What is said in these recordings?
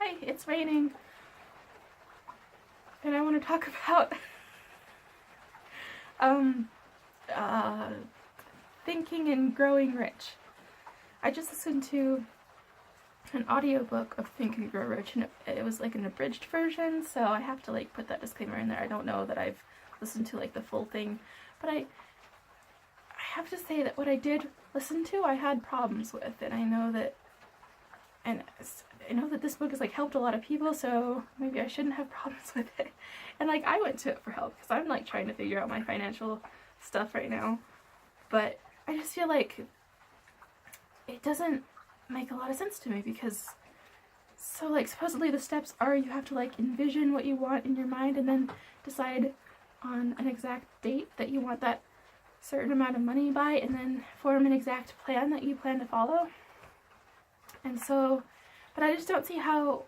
Hi, it's raining. And I want to talk about Thinking and Growing Rich. I just listened to an audiobook of Think and Grow Rich, and it was like an abridged version, so I have to like put that disclaimer in there. I don't know that I've listened to like the full thing, but I have to say that what I did listen to, I had problems with, and I know that this book has like helped a lot of people, so maybe I shouldn't have problems with it. And like I went to it for help because I'm like trying to figure out my financial stuff right now, but I just feel like it doesn't make a lot of sense to me because so like supposedly the steps are you have to like envision what you want in your mind and then decide on an exact date that you want that certain amount of money by and then form an exact plan that you plan to follow. And so, but I just don't see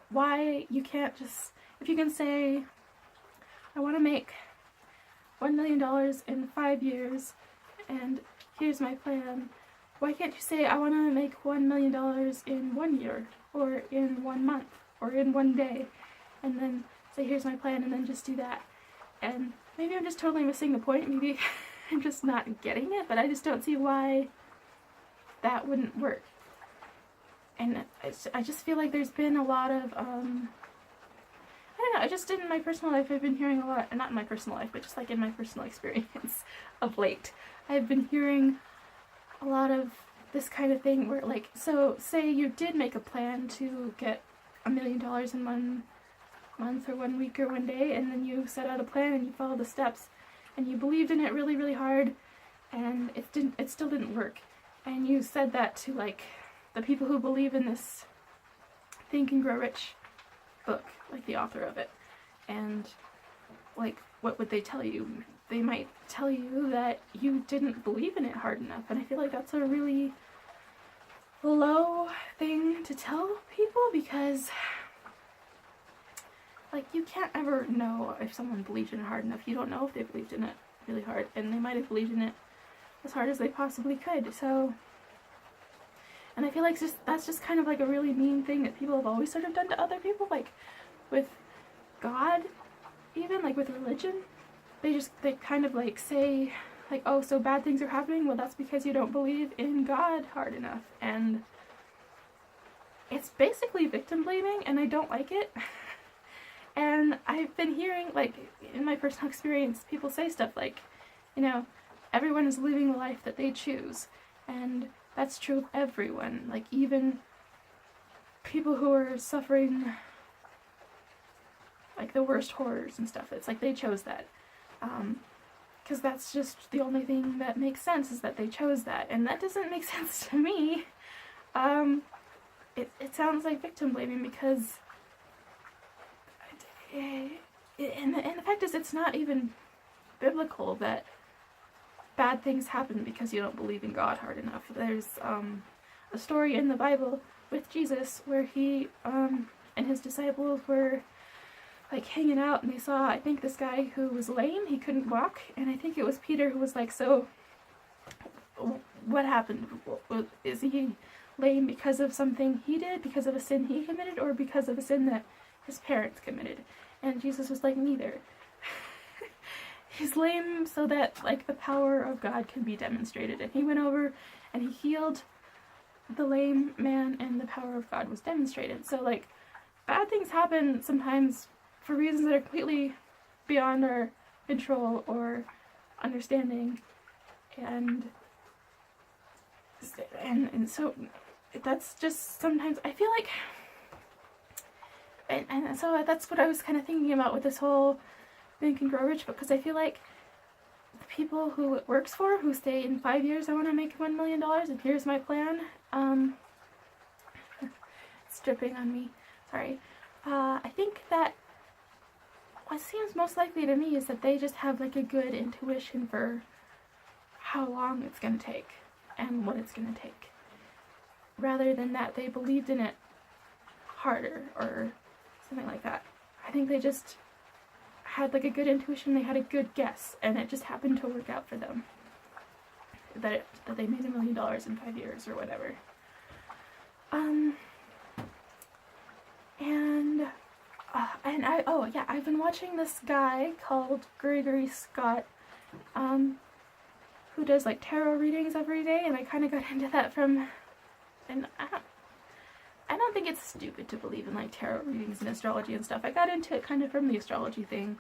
why you can't just, if you can say, I want to make $1 million in 5 years, and here's my plan. Why can't you say, I want to make $1 million in 1 year, or in 1 month, or in 1 day, and then say, here's my plan, and then just do that. And maybe I'm just totally missing the point, maybe I'm just not getting it, but I just don't see why that wouldn't work. And I just feel like there's been a lot of, I don't know, just in my personal life I've been hearing a lot, not in my personal life, but just like in my personal experience of late, I've been hearing a lot of this kind of thing where like, so say you did make a plan to get $1 million in 1 month or 1 week or 1 day, and then you set out a plan and you followed the steps and you believed in it really, really hard, and it still didn't work. And you said that to like the people who believe in this Think and Grow Rich book, like the author of it. And like, what would they tell you? They might tell you that you didn't believe in it hard enough. And I feel like that's a really low thing to tell people because like you can't ever know if someone believed in it hard enough. You don't know if they believed in it really hard, and they might have believed in it as hard as they possibly could. So, and I feel like that's just kind of like a really mean thing that people have always sort of done to other people, like with God, even like with religion. They kind of like say like, oh, so bad things are happening? Well, that's because you don't believe in God hard enough. And it's basically victim blaming, and I don't like it. And I've been hearing, like, in my personal experience, people say stuff like, you know, everyone is living the life that they choose. And that's true of everyone. Like, even people who are suffering, like, the worst horrors and stuff. It's like they chose that. Because that's just the only thing that makes sense, is that they chose that. And that doesn't make sense to me. It sounds like victim blaming because... And the fact is, it's not even biblical that bad things happen because you don't believe in God hard enough. There's a story in the Bible with Jesus where he and his disciples were like hanging out, and they saw, I think, this guy who was lame. He couldn't walk, and I think it was Peter who was like, so what happened? Is he lame because of something he did, because of a sin he committed, or because of a sin that his parents committed? And Jesus was like, neither. He's lame so that like the power of God can be demonstrated. And he went over and he healed the lame man, and the power of God was demonstrated. So like, bad things happen sometimes for reasons that are completely beyond our control or understanding. And so that's just sometimes, I feel like, and so that's what I was kind of thinking about with this whole Think and Grow Rich book, because I feel like the people who it works for, who say in 5 years I want to make $1 million and here's my plan, it's dripping on me, sorry, I think that what seems most likely to me is that they just have like a good intuition for how long it's going to take and what it's going to take, rather than that they believed in it harder or something like that. I think they just had like a good intuition, they had a good guess, and it just happened to work out for them. That they made $1 million in 5 years or whatever. And and I've been watching this guy called Gregory Scott, who does like tarot readings every day, and I kind of got into that from, and I don't think it's stupid to believe in like tarot readings and astrology and stuff. I got into it kind of from the astrology thing,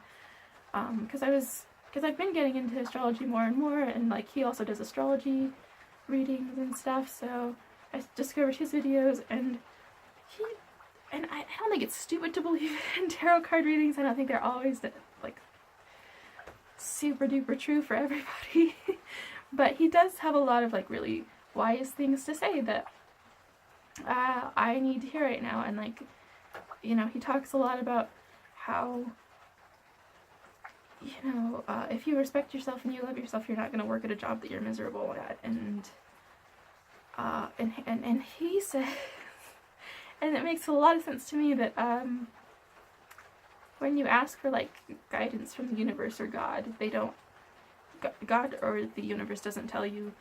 because I've been getting into astrology more and more, and like he also does astrology readings and stuff, so I discovered his videos, and I don't think it's stupid to believe in tarot card readings. I don't think they're always like super duper true for everybody, but he does have a lot of like really wise things to say that I need to hear right now. And like, you know, he talks a lot about how, you know, if you respect yourself and you love yourself, you're not going to work at a job that you're miserable at. And he said, and it makes a lot of sense to me, that when you ask for like guidance from the universe or God, God or the universe doesn't tell you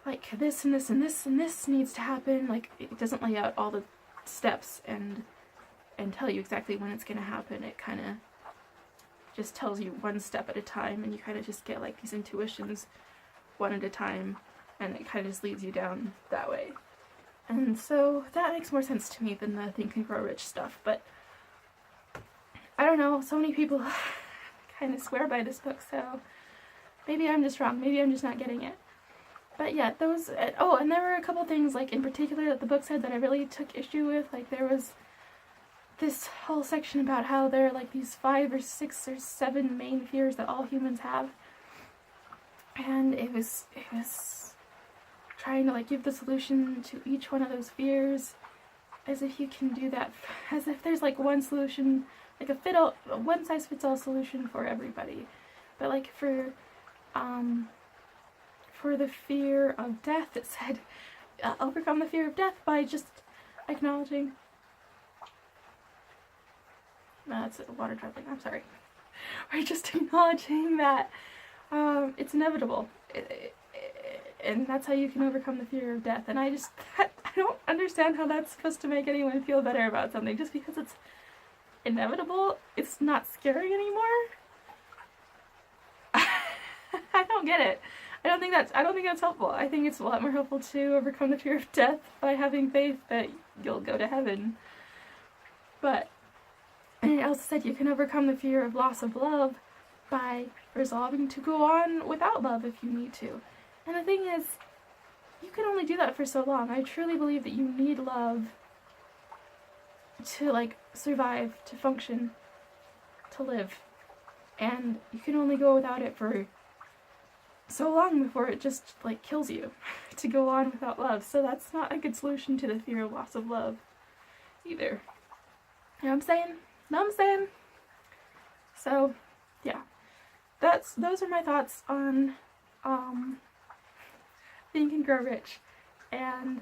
like this and this and this and this needs to happen. Like, it doesn't lay out all the steps and tell you exactly when it's going to happen. It kind of just tells you one step at a time, and you kind of just get like these intuitions one at a time, and it kind of just leads you down that way. And so that makes more sense to me than the Think and Grow Rich stuff. But I don't know, so many people kind of swear by this book, so maybe I'm just wrong, maybe I'm just not getting it. But yeah, those, oh, and there were a couple things, like, in particular that the book said that I really took issue with. Like, there was this whole section about how there are, like, these 5 or 6 or 7 main fears that all humans have. And it was trying to, like, give the solution to each one of those fears, as if you can do that, as if there's, like, one solution, like a one-size-fits-all solution for everybody. But, like, for the fear of death, it said, overcome the fear of death by just acknowledging... No, that's water dropping, I'm sorry. By just acknowledging that it's inevitable. And that's how you can overcome the fear of death. And I don't understand how that's supposed to make anyone feel better about something. Just because it's inevitable, it's not scary anymore? I don't get it. I don't think that's helpful. I think it's a lot more helpful to overcome the fear of death by having faith that you'll go to heaven. But, and it also said you can overcome the fear of loss of love by resolving to go on without love if you need to. And the thing is, you can only do that for so long. I truly believe that you need love to, like, survive, to function, to live. And you can only go without it for so long before it just, like, kills you to go on without love. So that's not a good solution to the fear of loss of love either. You know what I'm saying? Know what I'm saying? So, yeah. Those are my thoughts on Think and Grow Rich. And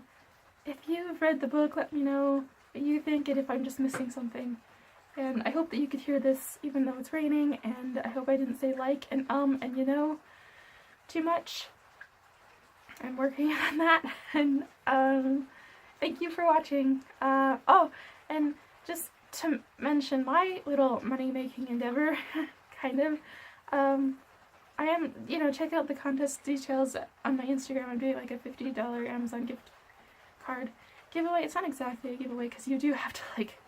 if you've read the book, let me know what you think and if I'm just missing something. And I hope that you could hear this even though it's raining, and I hope I didn't say like and you know too much. I'm working on that. And thank you for watching. Oh, and just to mention my little money-making endeavor, kind of, I am, you know, check out the contest details on my Instagram. I'm doing like a $50 Amazon gift card giveaway. It's not exactly a giveaway because you do have to, like,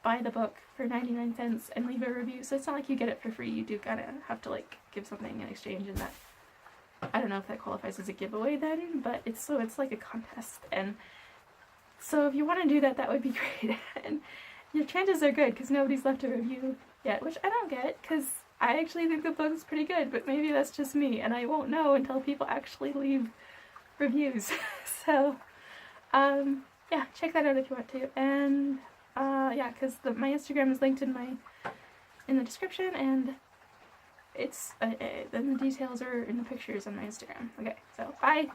buy the book for 99 cents and leave a review, so it's not like you get it for free. You do kind of have to, like, give something in exchange, and that, I don't know if that qualifies as a giveaway then, but it's like a contest. And so if you want to do that, that would be great. And your chances are good because nobody's left a review yet, which I don't get because I actually think the book's pretty good, but maybe that's just me, and I won't know until people actually leave reviews. So, yeah, check that out if you want to. And yeah, because my Instagram is linked in the description, and it's then the details are in the pictures on my Instagram. Okay, so bye.